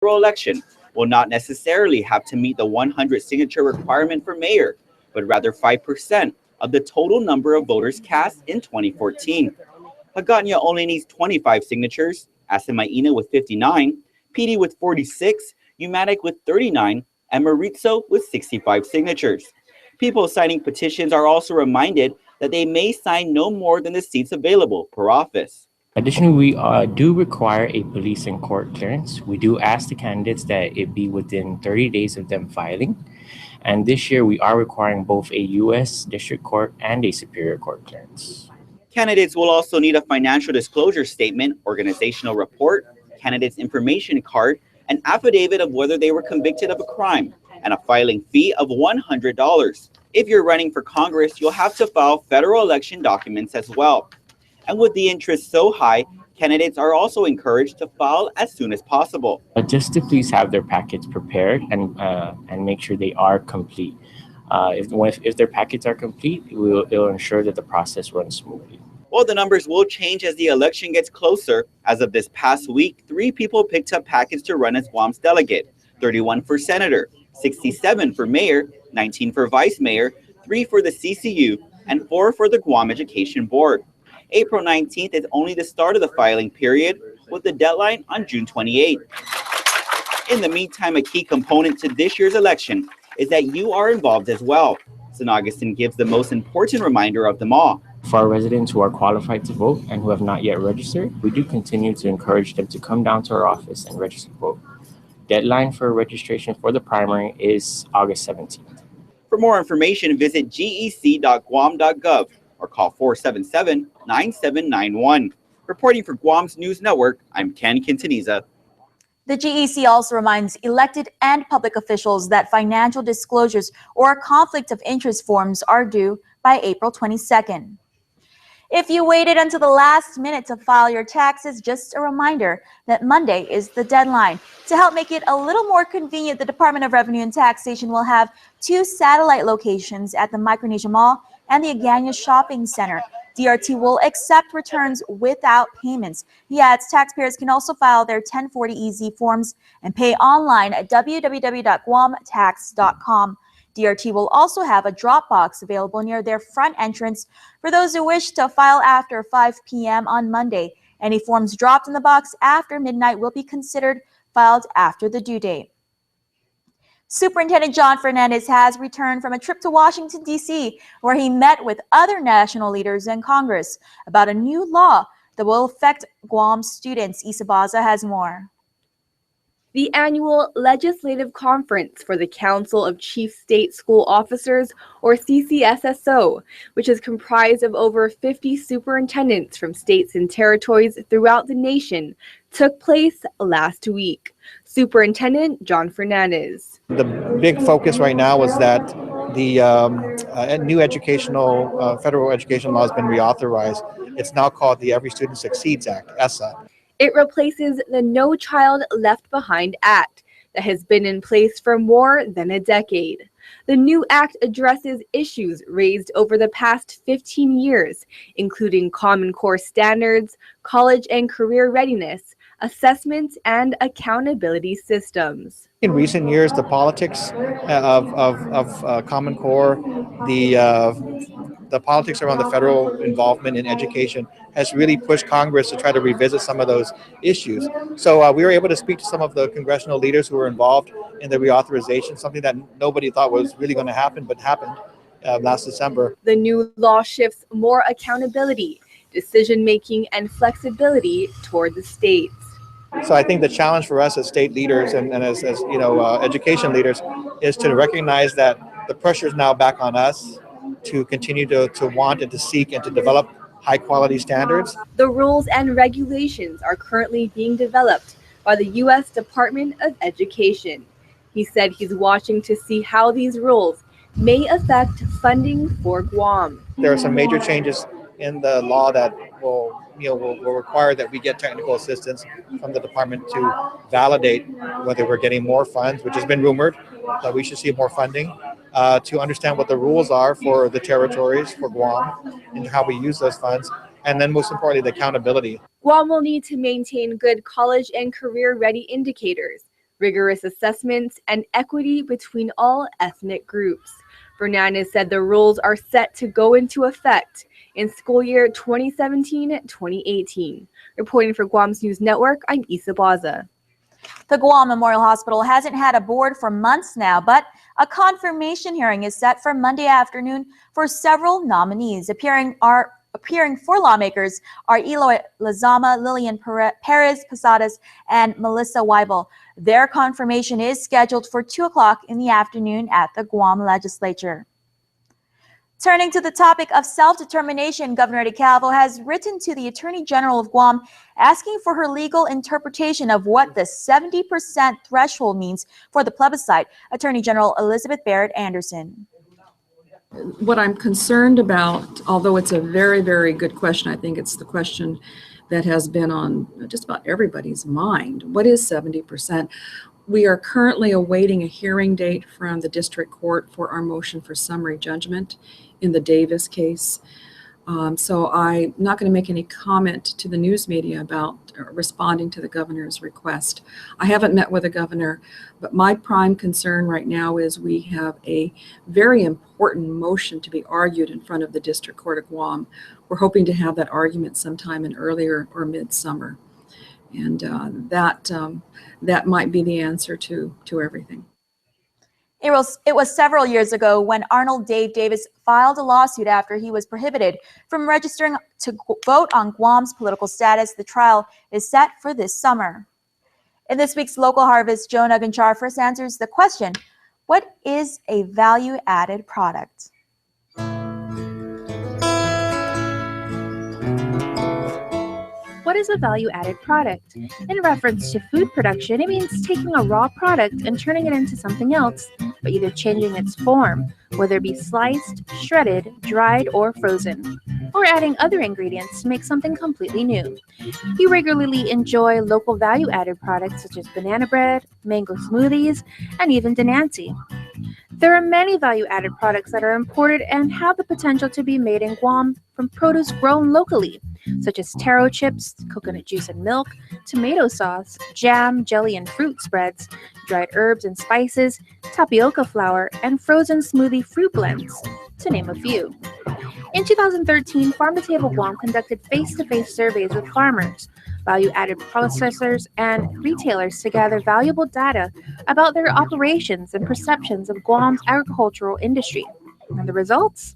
April election will not necessarily have to meet the 100 signature requirement for mayor, but rather 5% of the total number of voters cast in 2014. Hagåtña only needs 25 signatures, Asamaina with 59, PD with 46, Umatic with 39, and Maritzo with 65 signatures. People signing petitions are also reminded that they may sign no more than the seats available per office. Additionally, we do require a police and court clearance. We do ask the candidates that it be within 30 days of them filing. And this year, we are requiring both a U.S. District Court and a Superior Court clearance. Candidates will also need a financial disclosure statement, organizational report, candidate's information card, an affidavit of whether they were convicted of a crime, and a filing fee of $100. If you're running for Congress, you'll have to file federal election documents as well. And with the interest so high, candidates are also encouraged to file as soon as possible. But just to please have their packets prepared and make sure they are complete. If their packets are complete, it'll ensure that the process runs smoothly. Well, the numbers will change as the election gets closer. As of this past week, 3 people picked up packets to run as Guam's delegate, 31 for senator, 67 for mayor, 19 for vice mayor, 3 for the CCU, and 4 for the Guam Education Board. April 19th is only the start of the filing period, with the deadline on June 28th. In the meantime, a key component to this year's election is that you are involved as well. St. Augustine gives the most important reminder of them all. For our residents who are qualified to vote and who have not yet registered, we do continue to encourage them to come down to our office and register to vote. Deadline for registration for the primary is August 17th. For more information, visit gec.guam.gov or call 477-9791. Reporting for Guam's News Network, I'm Ken Quintaniza. The GEC also reminds elected and public officials that financial disclosures or conflict of interest forms are due by April 22nd. If you waited until the last minute to file your taxes, just a reminder that Monday is the deadline. To help make it a little more convenient, the Department of Revenue and Taxation will have 2 satellite locations at the Micronesia Mall and the Agana Shopping Center. DRT will accept returns without payments. He adds taxpayers can also file their 1040EZ forms and pay online at www.guamtax.com. DRT will also have a drop box available near their front entrance for those who wish to file after 5 p.m. on Monday. Any forms dropped in the box after midnight will be considered filed after the due date. Superintendent John Fernandez has returned from a trip to Washington, D.C., where he met with other national leaders and Congress about a new law that will affect Guam students. Isa Baza has more. The annual Legislative Conference for the Council of Chief State School Officers, or CCSSO, which is comprised of over 50 superintendents from states and territories throughout the nation, took place last week. Superintendent John Fernandez. The big focus right now is that the new federal education law has been reauthorized. It's now called the Every Student Succeeds Act, ESSA. It replaces the No Child Left Behind Act that has been in place for more than a decade. The new act addresses issues raised over the past 15 years, including Common Core standards, college and career readiness, assessments, and accountability systems. In recent years, the politics of Common Core, the politics around the federal involvement in education has really pushed Congress to try to revisit some of those issues. So we were able to speak to some of the congressional leaders who were involved in the reauthorization, something that nobody thought was really going to happen, but happened last December. The new law shifts more accountability, decision-making, and flexibility toward the states. So I think the challenge for us as state leaders and as education leaders is to recognize that the pressure is now back on us to continue to want and to seek and to develop high quality standards. The rules and regulations are currently being developed by the U.S. Department of Education. He said he's watching to see how these rules may affect funding for Guam. There are some major changes in the law that will require that we get technical assistance from the department to validate whether we're getting more funds, which has been rumored that we should see more funding, to understand what the rules are for the territories, for Guam, and how we use those funds, and then most importantly, the accountability. Guam will need to maintain good college and career ready indicators, rigorous assessments, and equity between all ethnic groups. Fernandez said the rules are set to go into effect in school year 2017-2018. Reporting for Guam's News Network, I'm Isa Baza. The Guam Memorial Hospital hasn't had a board for months now, but a confirmation hearing is set for Monday afternoon for several nominees. Appearing for lawmakers are Eloy Lazama, Lillian Perez Posadas, and Melissa Weibel. Their confirmation is scheduled for 2 o'clock in the afternoon at the Guam Legislature. Turning to the topic of self-determination, Governor DeCalvo has written to the Attorney General of Guam asking for her legal interpretation of what the 70% threshold means for the plebiscite. Attorney General Elizabeth Barrett Anderson. What I'm concerned about, although it's a very, very good question, I think it's the question that has been on just about everybody's mind. What is 70%? We are currently awaiting a hearing date from the district court for our motion for summary judgment in the Davis case. So I'm not going to make any comment to the news media about responding to the governor's request. I haven't met with the governor, but my prime concern right now is we have a very important motion to be argued in front of the District Court of Guam. We're hoping to have that argument sometime in earlier or midsummer. And that might be the answer to everything. It was several years ago when Arnold Dave Davis filed a lawsuit after he was prohibited from registering to vote on Guam's political status. The trial is set for this summer. In this week's Local Harvest, Jonah Gonchar first answers the question, what is a value-added product? What is a value-added product? In reference to food production, it means taking a raw product and turning it into something else, but either changing its form, whether it be sliced, shredded, dried, or frozen, or adding other ingredients to make something completely new. You regularly enjoy local value-added products such as banana bread, mango smoothies, and even Denancy. There are many value-added products that are imported and have the potential to be made in Guam from produce grown locally, such as taro chips, coconut juice and milk, tomato sauce, jam, jelly and fruit spreads, dried herbs and spices, tapioca flour, and frozen smoothie fruit blends, to name a few. In 2013, Farm to Table Guam conducted face-to-face surveys with farmers, value-added processors, and retailers to gather valuable data about their operations and perceptions of Guam's agricultural industry. And the results?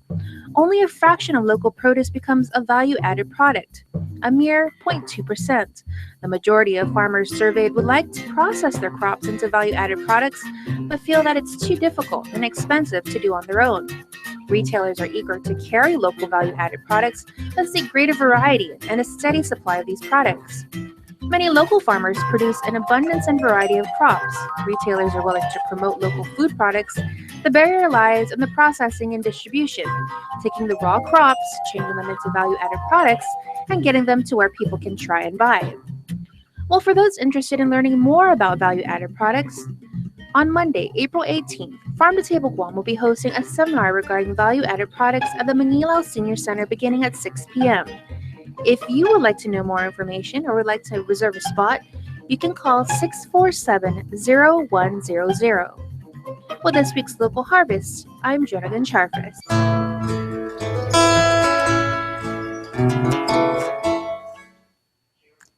Only a fraction of local produce becomes a value-added product, a mere 0.2%. The majority of farmers surveyed would like to process their crops into value-added products, but feel that it's too difficult and expensive to do on their own. Retailers are eager to carry local value-added products that seek greater variety and a steady supply of these products. Many local farmers produce an abundance and variety of crops. Retailers are willing to promote local food products. The barrier lies in the processing and distribution, taking the raw crops, changing them into value-added products, and getting them to where people can try and buy. Well, for those interested in learning more about value-added products, on Monday, April 18th, Farm to Table Guam will be hosting a seminar regarding value-added products at the Manilao Senior Center beginning at 6 p.m. If you would like to know more information or would like to reserve a spot, you can call 647-0100. With this week's Local Harvest, I'm Jonah Gonchar.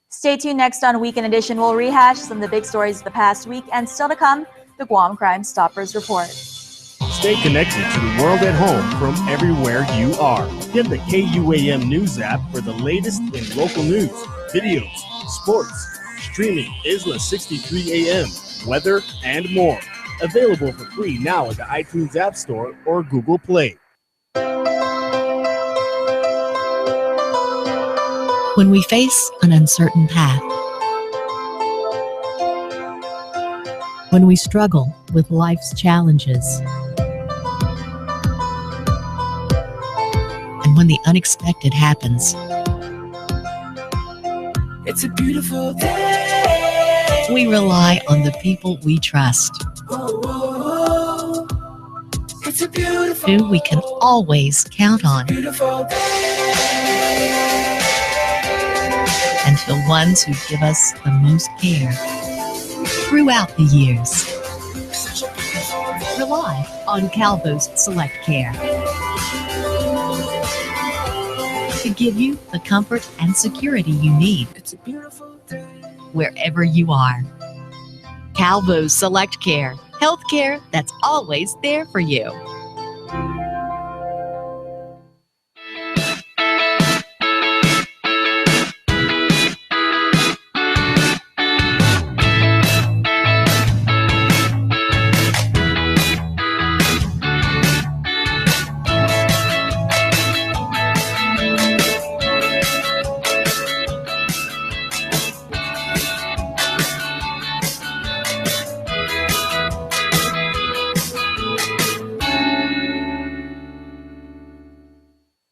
Stay tuned. Next on Weekend Edition, we'll rehash some of the big stories of the past week, and still to come, the Guam Crime Stoppers Report. Stay connected to the world at home from everywhere you are. Get the KUAM News app for the latest in local news, videos, sports, streaming, Isla 63 AM, weather, and more. Available for free now at the iTunes App Store or Google Play. When we face an uncertain path, when we struggle with life's challenges, and when the unexpected happens, it's a beautiful day. We rely on the people we trust, It's a beautiful, who we can always count on, beautiful day. and the ones who give us the most care. throughout the years. Rely on Calvo's Select Care to give you the comfort and security you need wherever you are. Calvo's Select Care, healthcare that's always there for you.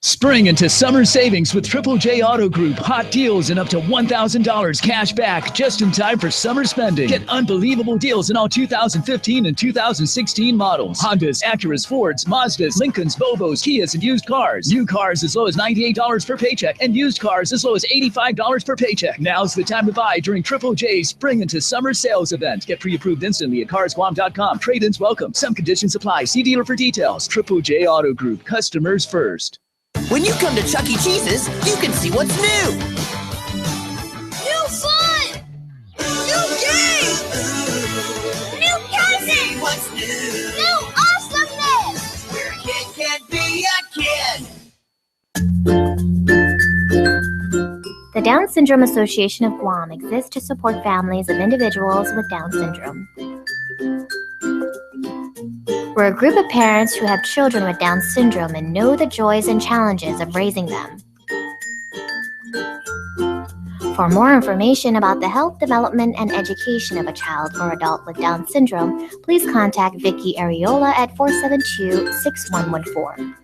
Spring into summer savings with Triple J Auto Group. Hot deals and up to $1,000 cash back just in time for summer spending. Get unbelievable deals in all 2015 and 2016 models. Hondas, Acuras, Fords, Mazdas, Lincolns, Volvos, Kias, and used cars. New cars as low as $98 per paycheck and used cars as low as $85 per paycheck. Now's the time to buy during Triple J's Spring into Summer Sales event. Get pre-approved instantly at carsguam.com. Trade-ins welcome. Some conditions apply. See dealer for details. Triple J Auto Group. Customers first. When you come to Chuck E. Cheese's, you can see what's new. New fun! New games! New cousins! What's new? New awesomeness! Where a kid can't be a kid! The Down Syndrome Association of Guam exists to support families of individuals with Down syndrome. We're a group of parents who have children with Down syndrome and know the joys and challenges of raising them. For more information about the health, development, and education of a child or adult with Down syndrome, please contact Vicky Ariola at 472-6114.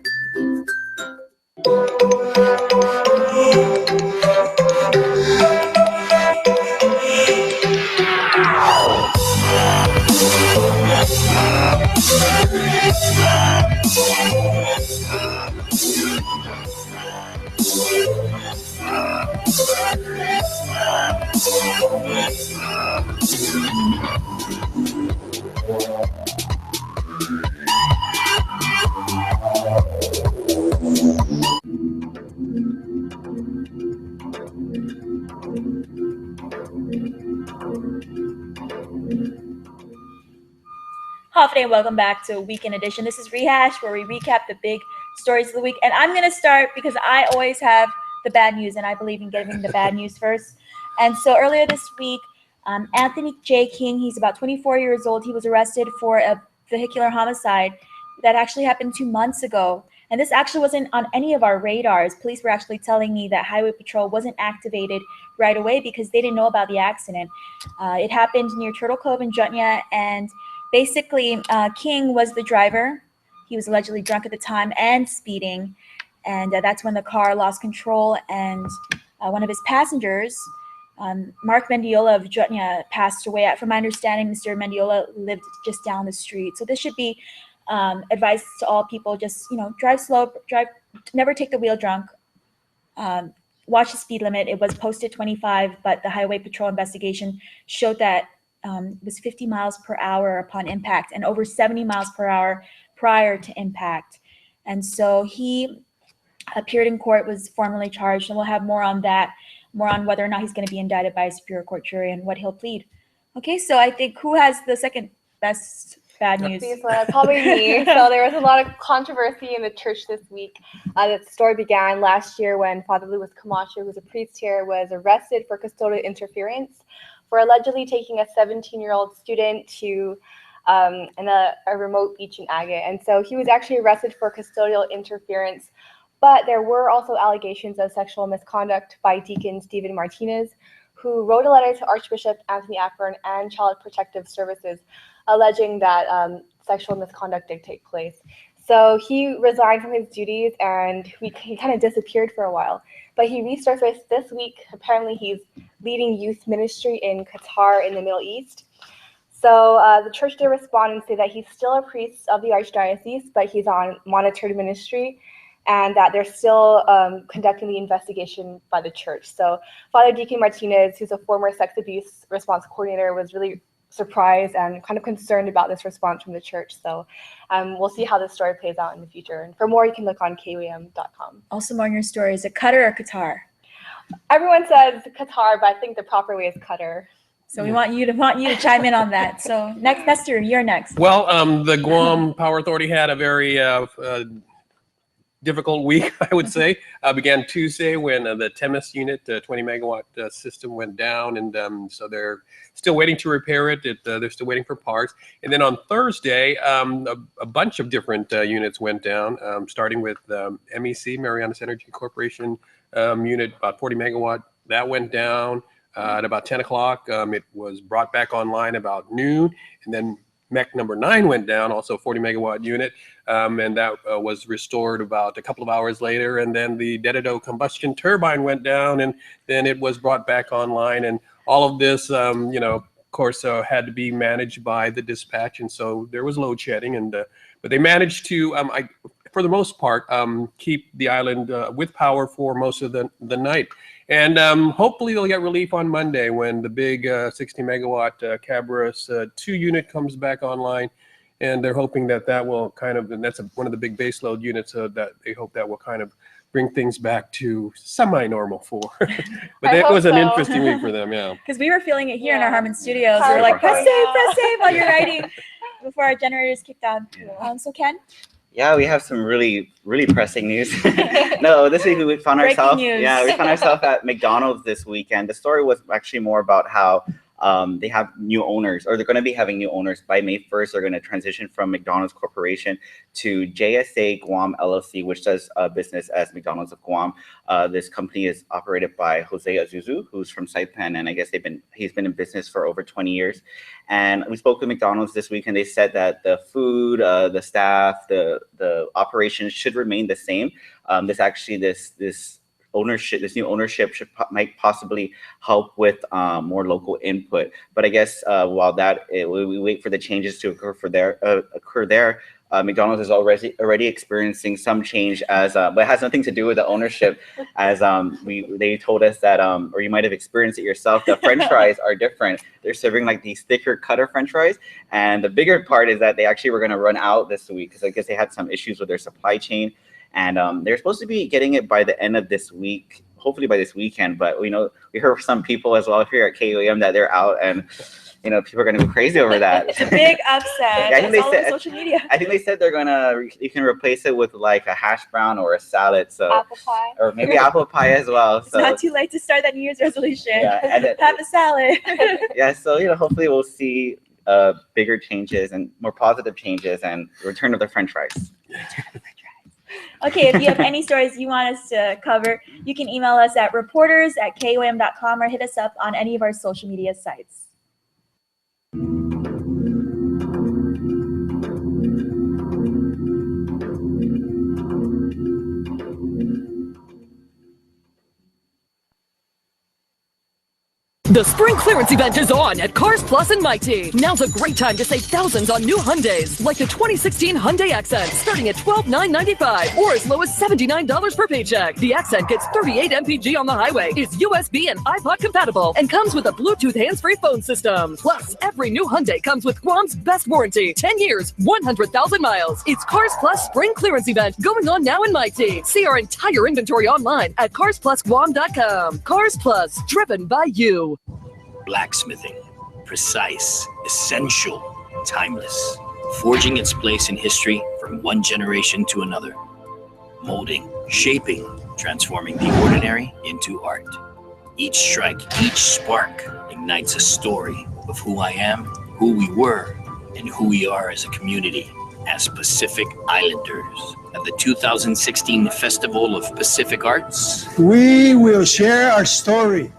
Hafide, welcome back to Weekend Edition. This is Rehash, where we recap the big stories of the week. And I'm going to start because I always have the bad news, and I believe in giving the bad news first. And so earlier this week, Anthony J. King, he's about 24 years old. He was arrested for a vehicular homicide that actually happened 2 months ago. And this actually wasn't on any of our radars. Police were actually telling me that Highway Patrol wasn't activated right away because they didn't know about the accident. It happened near Turtle Cove in Jutnya, and basically, King was the driver. He was allegedly drunk at the time and speeding. And that's when the car lost control. And one of his passengers, Mark Mendiola of Jutnya, passed away. From my understanding, Mr. Mendiola lived just down the street. So this should be advice to all people. Just, drive slow, never take the wheel drunk. Watch the speed limit. It was posted 25, but the Highway Patrol investigation showed that it was 50 miles per hour upon impact and over 70 miles per hour prior to impact. And so he appeared in court, was formally charged, and we'll have more on that, more on whether or not he's going to be indicted by a Superior Court jury and what he'll plead. Okay, so I think who has the second best bad news? Probably me. So there was a lot of controversy in the church this week. The story began last year when Father Luis Camacho, who's a priest here, was arrested for custodial interference for allegedly taking a 17-year-old student to a remote beach in Agate. And so he was actually arrested for custodial interference, but there were also allegations of sexual misconduct by Deacon Stephen Martinez, who wrote a letter to Archbishop Anthony Ackburn and Child Protective Services alleging that sexual misconduct did take place. So he resigned from his duties and he kind of disappeared for a while. But he resurfaced this week. Apparently he's leading youth ministry in Qatar in the Middle East. So the church did respond and say that he's still a priest of the Archdiocese, but he's on monitored ministry, and that they're still conducting the investigation by the church. So Father Deacon Martinez, who's a former sex abuse response coordinator, was really surprised and kind of concerned about this response from the church. So we'll see how this story plays out in the future. And for more, you can look on KUAM.com. Also, more on your story. Is it Qatar or Qatar? Everyone says Qatar, but I think the proper way is Qatar. So we want you to chime in on that. So next, Nestor, you're next. Well, the Guam Power Authority had a very difficult week, I would say. Began Tuesday when the Temis unit, 20 megawatt system went down, and so they're still waiting to repair it. They're still waiting for parts. And then on Thursday, a bunch of different units went down, starting with MEC, Marianas Energy Corporation unit, about 40 megawatt. That went down at about 10 o'clock. It was brought back online about noon, and then MEC number 9 went down, also 40 megawatt unit, and that was restored about a couple of hours later. And then the Dededo combustion turbine went down, and then it was brought back online. And all of this, of course, had to be managed by the dispatch, and so there was load shedding. And but they managed to, for the most part, keep the island with power for most of the night. And hopefully they'll get relief on Monday when the big 60 megawatt Cabras 2 unit comes back online. And they're hoping that will kind of, and that's one of the big baseload units that they hope that will kind of bring things back to semi-normal for. But that was an interesting week for them, yeah. Because we were feeling it here in our Harmon studios. We were like, press save while you're writing before our generators kicked on. So Ken? Yeah, we have some really, really pressing news. No, this week we found ourselves. Yeah, we found ourselves at McDonald's this weekend. The story was actually more about how they have new owners, or they're going to be having new owners by May 1st. They're going to transition from McDonald's Corporation to JSA Guam LLC, which does business as McDonald's of Guam. This company is operated by Jose Azuzu, who's from Saipan, and I guess he's been in business for over 20 years. And we spoke with McDonald's this week, and they said that the food, the staff, the operations should remain the same. This new ownership might possibly help with more local input. But I guess while we wait for the changes to occur there, McDonald's is already experiencing some change but it has nothing to do with the ownership. As they told us that, or you might have experienced it yourself, the French fries are different. They're serving like these thicker cutter French fries, and the bigger part is that they actually were going to run out this week because I guess they had some issues with their supply chain. And they're supposed to be getting it by the end of this week, hopefully by this weekend. But we heard from some people as well here at KUAM that they're out, and people are going to go crazy over that. It's a big upset. I think they said, social media. I think they said you can replace it with like a hash brown or a salad. So apple pie, or maybe apple pie as well. It's not too late to start that New Year's resolution. Yeah, have a salad. Yeah, so hopefully we'll see bigger changes and more positive changes and return of the French fries. Okay, if you have any stories you want us to cover, you can email us at reporters@kuam.com or hit us up on any of our social media sites. The spring clearance event is on at Cars Plus and Mighty. Now's a great time to save thousands on new Hyundais, like the 2016 Hyundai Accent, starting at $12,995 or as low as $79 per paycheck. The Accent gets 38 mpg on the highway, is USB and iPod compatible, and comes with a Bluetooth hands-free phone system. Plus, every new Hyundai comes with Guam's best warranty, 10 years, 100,000 miles. It's Cars Plus spring clearance event going on now in Mighty. See our entire inventory online at carsplusguam.com. Cars Plus, driven by you. Blacksmithing, precise, essential, timeless, forging its place in history from one generation to another. Molding, shaping, transforming the ordinary into art. Each strike, each spark ignites a story of who I am, who we were, and who we are as a community, as Pacific Islanders. At the 2016 Festival of Pacific Arts, we will share our story.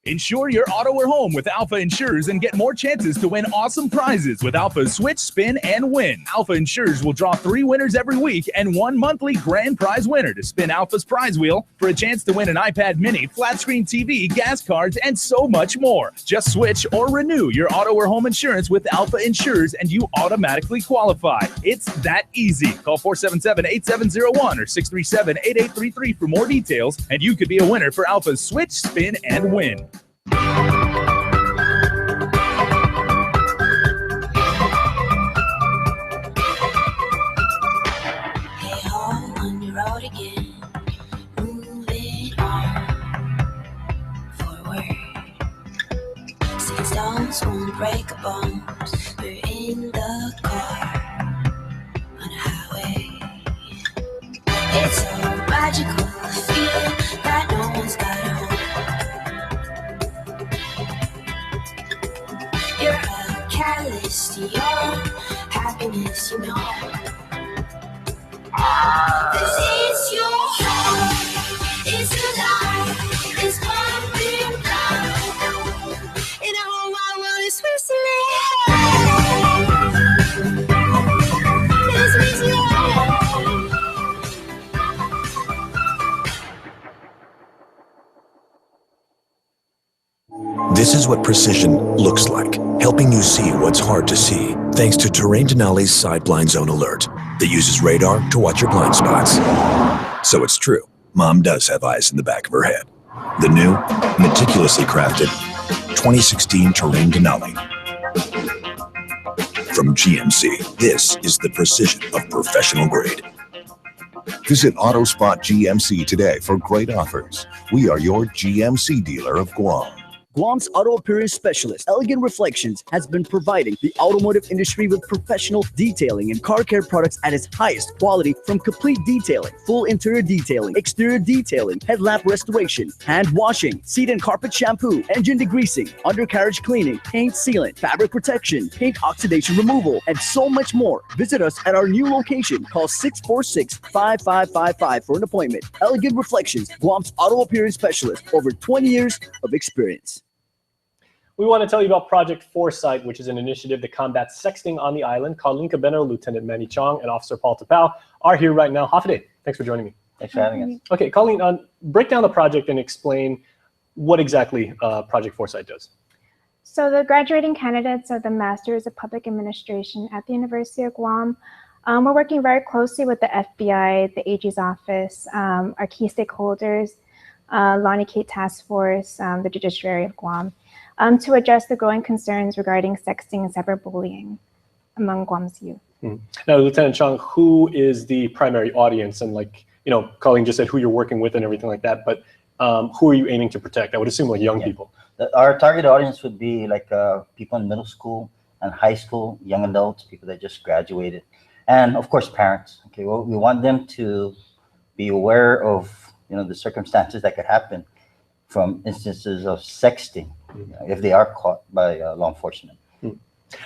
Insure your auto or home with Alpha Insurers and get more chances to win awesome prizes with Alpha's Switch, Spin, and Win. Alpha Insurers will draw 3 winners every week and 1 monthly grand prize winner to spin Alpha's prize wheel for a chance to win an iPad mini, flat screen TV, gas cards, and so much more. Just switch or renew your auto or home insurance with Alpha Insurers and you automatically qualify. It's that easy. Call 477-8701 or 637-8833 for more details, and you could be a winner for Alpha's Switch, Spin, and Win. like bombs. We're in the car on a highway. It's so magical, feeling that no one's got home. You're a catalyst to your happiness, you know. This is your home, it's alive, it's pumping blood. In a whole wide world, it's whistling. This is your This is what precision looks like, helping you see what's hard to see, thanks to Terrain Denali's Side Blind Zone Alert that uses radar to watch your blind spots. So it's true, Mom does have eyes in the back of her head. The new, meticulously crafted 2016 Terrain Denali. From GMC, this is the precision of professional grade. Visit AutoSpot GMC today for great offers. We are your GMC dealer of Guam. Guam's auto appearance specialist, Elegant Reflections, has been providing the automotive industry with professional detailing and car care products at its highest quality, from complete detailing, full interior detailing, exterior detailing, headlamp restoration, hand washing, seat and carpet shampoo, engine degreasing, undercarriage cleaning, paint sealant, fabric protection, paint oxidation removal, and so much more. Visit us at our new location. Call 646-5555 for an appointment. Elegant Reflections, Guam's auto appearance specialist, over 20 years of experience. We want to tell you about Project Foresight, which is an initiative to combat sexting on the island. Colleen Cabeno, Lieutenant Manny Chong, and Officer Paul Tapao are here right now. Hafide, thanks for joining me. Thanks for having us. Okay, Colleen, break down the project and explain what exactly Project Foresight does. So the graduating candidates of the Masters of Public Administration at the University of Guam, we're working very closely with the FBI, the AG's office, our key stakeholders, Lonnie Kate Task Force, the Judiciary of Guam, to address the growing concerns regarding sexting and cyberbullying among Guam's youth. Now, Lieutenant Chong, who is the primary audience? And Colleen just said who you're working with and everything like that, but who are you aiming to protect? I would assume like young people. Our target audience would be like people in middle school and high school, young adults, people that just graduated, and of course parents. Okay, well, we want them to be aware of the circumstances that could happen from instances of sexting, if they are caught by law enforcement.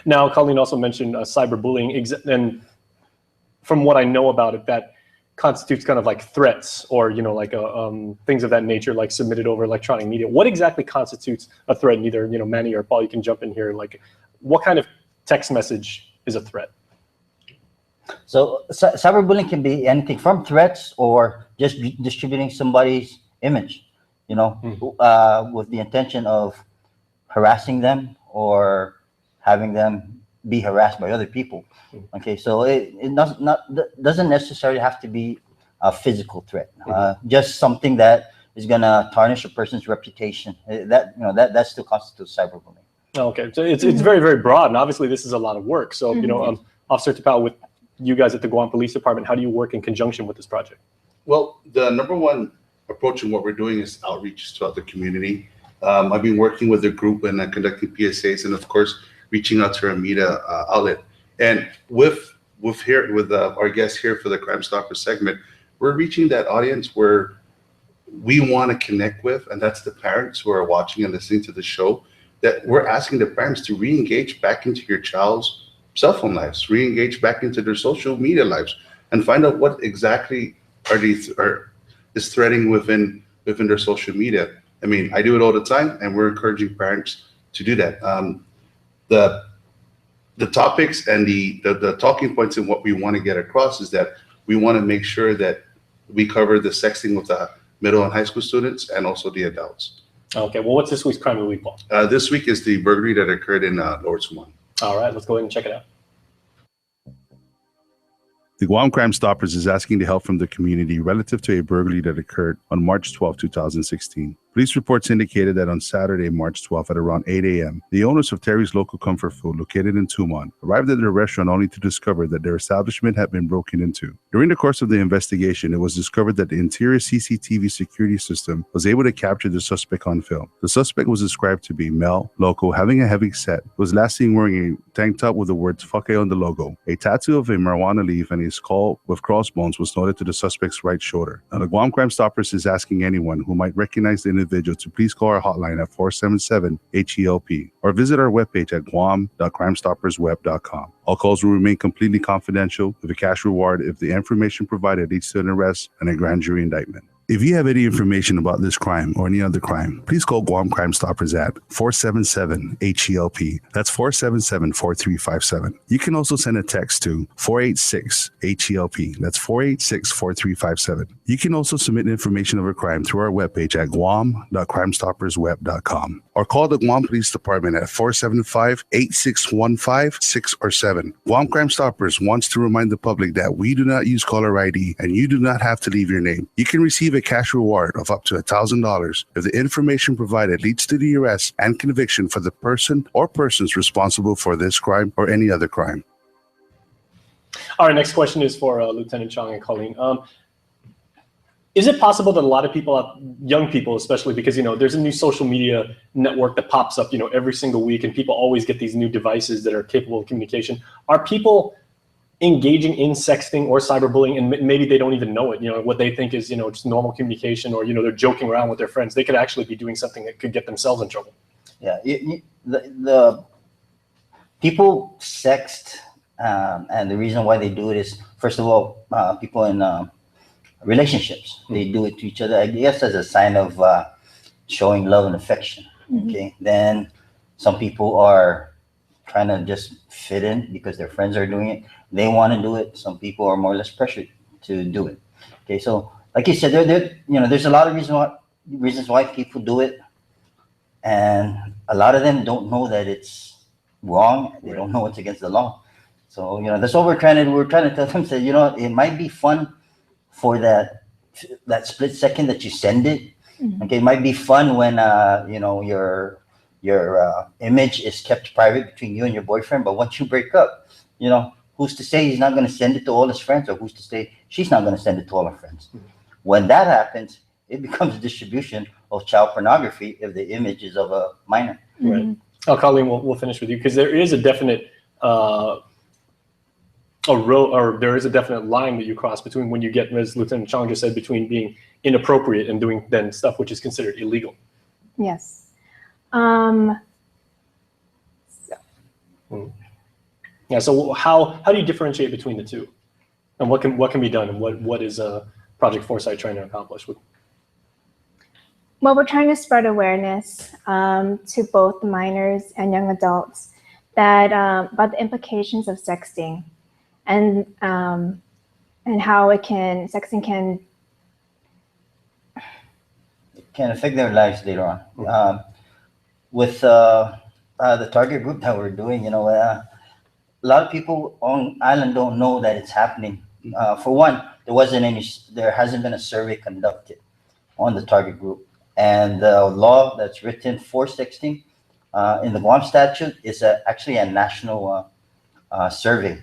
Now, Colleen also mentioned cyberbullying, and from what I know about it, that constitutes kind of like threats or things of that nature, like submitted over electronic media. What exactly constitutes a threat? And either Manny or Paul, you can jump in here. Like, what kind of text message is a threat? So cyberbullying can be anything from threats or just distributing somebody's image, with the intention of harassing them or having them be harassed by other people. Okay, so it doesn't necessarily have to be a physical threat. Just something that is gonna tarnish a person's reputation. That still constitutes cyberbullying. Okay, so it's very, very broad, and obviously this is a lot of work. So Officer Tapao, with you guys at the Guam Police Department, how do you work in conjunction with this project? Well, the number one approach in what we're doing is outreach throughout the community. I've been working with the group and conducting PSAs, and of course, reaching out to our media outlet. And with our guests here for the Crime Stopper segment, we're reaching that audience where we want to connect with, and that's the parents who are watching and listening to the show. That we're asking the parents to re-engage back into your child's cell phone lives, re-engage back into their social media lives, and find out what exactly is threading within their social media. I mean, I do it all the time, and we're encouraging parents to do that. The topics and the talking points and what we want to get across is that we want to make sure that we cover the sexting with the middle and high school students and also the adults. Okay, well, what's this week's Crime of the Week, Paul? This week is the burglary that occurred in Lower Swan. All right, let's go ahead and check it out. The Guam Crime Stoppers is asking to help from the community relative to a burglary that occurred on March 12, 2016. Police reports indicated that on Saturday, March 12th at around 8 a.m., the owners of Terry's Local Comfort Food, located in Tumon, arrived at their restaurant only to discover that their establishment had been broken into. During the course of the investigation, it was discovered that the interior CCTV security system was able to capture the suspect on film. The suspect was described to be male, local, having a heavy set, was last seen wearing a tank top with the words "fuck" on the logo. A tattoo of a marijuana leaf and a skull with crossbones was noted to the suspect's right shoulder. Now, the Guam Crime Stoppers is asking anyone who might recognize the individual to please call our hotline at 477-HELP or visit our webpage at guam.crimestoppersweb.com. All calls will remain completely confidential with a cash reward if the information provided leads to an arrest and a grand jury indictment. If you have any information about this crime or any other crime, please call Guam Crime Stoppers at 477-HELP. That's 477-4357. You can also send a text to 486-HELP. That's 486-4357. You can also submit information of a crime through our webpage at guam.crimestoppersweb.com or call the Guam Police Department at 475-8615, 6 or 7. Guam Crime Stoppers wants to remind the public that we do not use caller ID and you do not have to leave your name. You can receive a cash reward of up to $1,000 if the information provided leads to the arrest and conviction for the person or persons responsible for this crime or any other crime. All right, next question is for Lieutenant Chong and Colleen. Is it possible that a lot of people, young people especially, because there's a new social media network that pops up every single week, and people always get these new devices that are capable of communication? Are people engaging in sexting or cyberbullying, and maybe they don't even know it? What they think is just normal communication, or they're joking around with their friends. They could actually be doing something that could get themselves in trouble. Yeah, the people sext, and the reason why they do it is, first of all, people in relationships, they do it to each other, I guess, as a sign of showing love and affection. Okay, then some people are trying to just fit in because their friends are doing it. They want to do it. Some people are more or less pressured to do it. Okay, so like you said, there's a lot of reasons why people do it, and a lot of them don't know that it's wrong. They don't know it's against the law. So that's what we're trying to tell them. Say, it might be fun for that split second that you send it. Okay, it might be fun when your image is kept private between you and your boyfriend. But once you break up, who's to say he's not going to send it to all his friends, or who's to say she's not going to send it to all her friends? When that happens, it becomes a distribution of child pornography if the image is of a minor. Right. Oh, Colleen, we'll finish with you, because there is a definite there is a definite line that you cross between when you get, as Lieutenant Chong just said, between being inappropriate and doing then stuff which is considered illegal. Yes. Yeah. So how do you differentiate between the two, and what can be done, and what is Project Foresight trying to accomplish? Well, we're trying to spread awareness to both minors and young adults that about the implications of sexting, and how sexting can affect their lives later on. With the target group that we're doing, a lot of people on island don't know that it's happening. For one, there hasn't been a survey conducted on the target group, and the law that's written for sexting in the Guam statute is actually a national survey.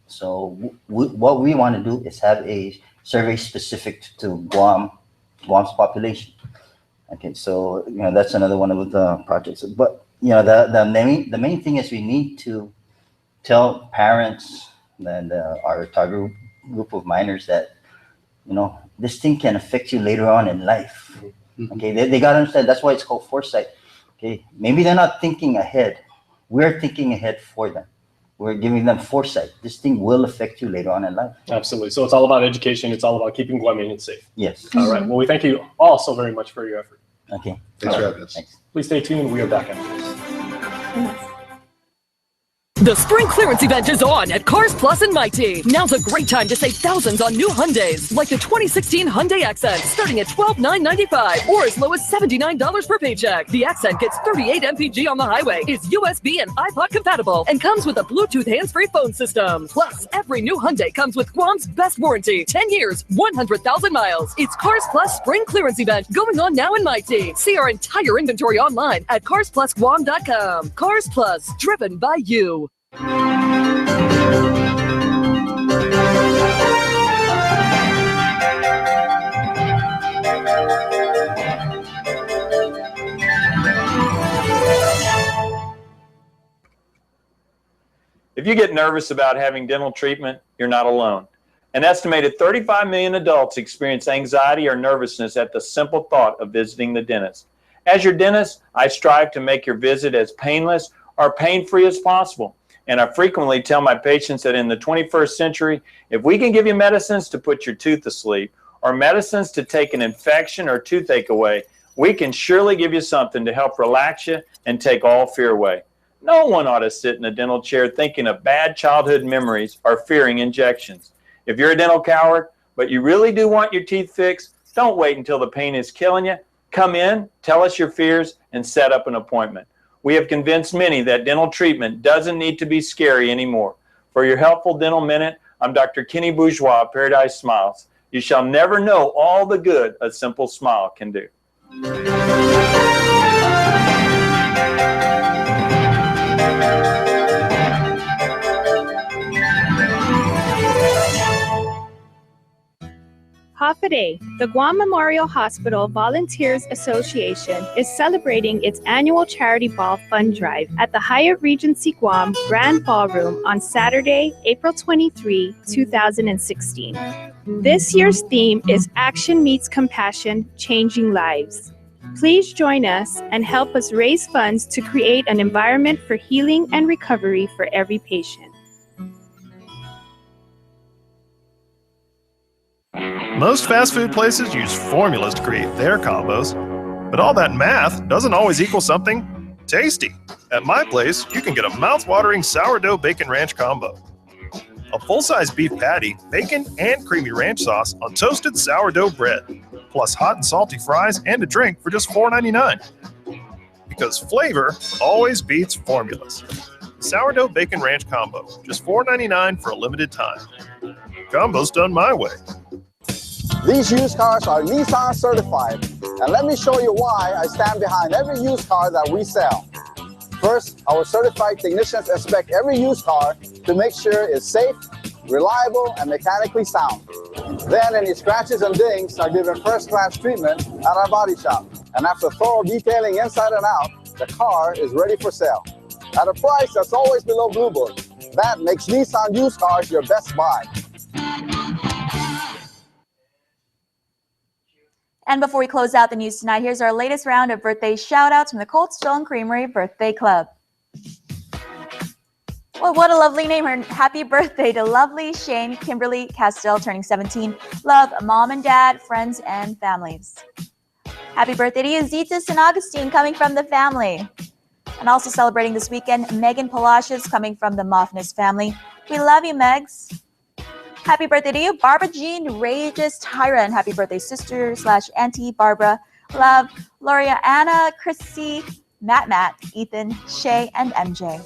So what we want to do is have a survey specific to Guam's population. Okay, so that's another one of the projects. But the main thing is we need to tell parents and our target group of minors that this thing can affect you later on in life. Okay, they got to understand. That's why it's called foresight. Okay, maybe they're not thinking ahead. We're thinking ahead for them. We're giving them foresight. This thing will affect you later on in life. Absolutely. So it's all about education. It's all about keeping Guamanians safe. Yes. All right. Well, we thank you all so very much for your effort. Okay. Thanks for having us. Thanks. Please stay tuned. We are back after this. The spring clearance event is on at Cars Plus and Mighty. Now's a great time to save thousands on new Hyundais, like the 2016 Hyundai Accent, starting at $12,995 or as low as $79 per paycheck. The Accent gets 38 mpg on the highway, is USB and iPod compatible, and comes with a Bluetooth hands-free phone system. Plus, every new Hyundai comes with KUAM's best warranty, 10 years, 100,000 miles. It's Cars Plus spring clearance event going on now in Mighty. See our entire inventory online at carsplusguam.com. Cars Plus, driven by you. If you get nervous about having dental treatment, you're not alone. An estimated 35 million adults experience anxiety or nervousness at the simple thought of visiting the dentist. As your dentist, I strive to make your visit as painless or pain-free as possible. And I frequently tell my patients that in the 21st century, if we can give you medicines to put your tooth to sleep or medicines to take an infection or toothache away, we can surely give you something to help relax you and take all fear away. No one ought to sit in a dental chair thinking of bad childhood memories or fearing injections. If you're a dental coward, but you really do want your teeth fixed, don't wait until the pain is killing you. Come in, tell us your fears, and set up an appointment. We have convinced many that dental treatment doesn't need to be scary anymore. For your helpful dental minute, I'm Dr. Kenny Bourgeois of Paradise Smiles. You shall never know all the good a simple smile can do. Hafaday, the Guam Memorial Hospital Volunteers Association, is celebrating its annual Charity Ball Fund Drive at the Hyatt Regency Guam Grand Ballroom on Saturday, April 23, 2016. This year's theme is Action Meets Compassion, Changing Lives. Please join us and help us raise funds to create an environment for healing and recovery for every patient. Most fast food places use formulas to create their combos, but all that math doesn't always equal something tasty. At my place, you can get a mouth-watering sourdough bacon ranch combo. A full-size beef patty, bacon, and creamy ranch sauce on toasted sourdough bread, plus hot and salty fries and a drink for just $4.99. Because flavor always beats formulas. Sourdough bacon ranch combo, just $4.99 for a limited time. Combo's done my way. These used cars are Nissan certified, and let me show you why I stand behind every used car that we sell. First, our certified technicians inspect every used car to make sure it's safe, reliable, and mechanically sound. Then any scratches and dings are given first-class treatment at our body shop. And after thorough detailing inside and out, the car is ready for sale. At a price that's always below Blue Book. That makes Nissan used cars your best buy. And before we close out the news tonight, here's our latest round of birthday shout-outs from the Cold Stone Creamery Birthday Club. Well, what a lovely name. Happy birthday to lovely Shane Kimberly Castell, turning 17. Love, mom and dad, friends, and families. Happy birthday to you, Zita San Augustine, coming from the family. And also celebrating this weekend, Megan Palacios, coming from the Moffness family. We love you, Megs. Happy birthday to you, Barbara Jean Regis Tyra, and happy birthday, sister/auntie Barbara. Love, Loria Anna, Chrissy, Matt, Ethan, Shay, and MJ.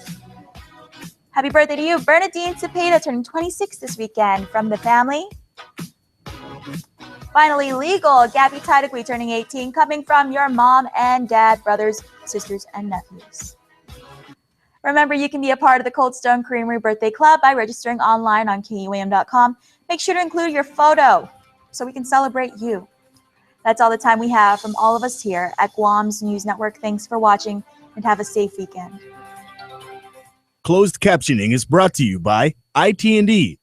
Happy birthday to you, Bernadine Cepeda, turning 26 this weekend from the family. Finally, Legal, Gabby Tidakwe, turning 18, coming from your mom and dad, brothers, sisters, and nephews. Remember, you can be a part of the Cold Stone Creamery Birthday Club by registering online on KUAM.com. Make sure to include your photo so we can celebrate you. That's all the time we have from all of us here at Guam's News Network. Thanks for watching and have a safe weekend. Closed captioning is brought to you by IT&E,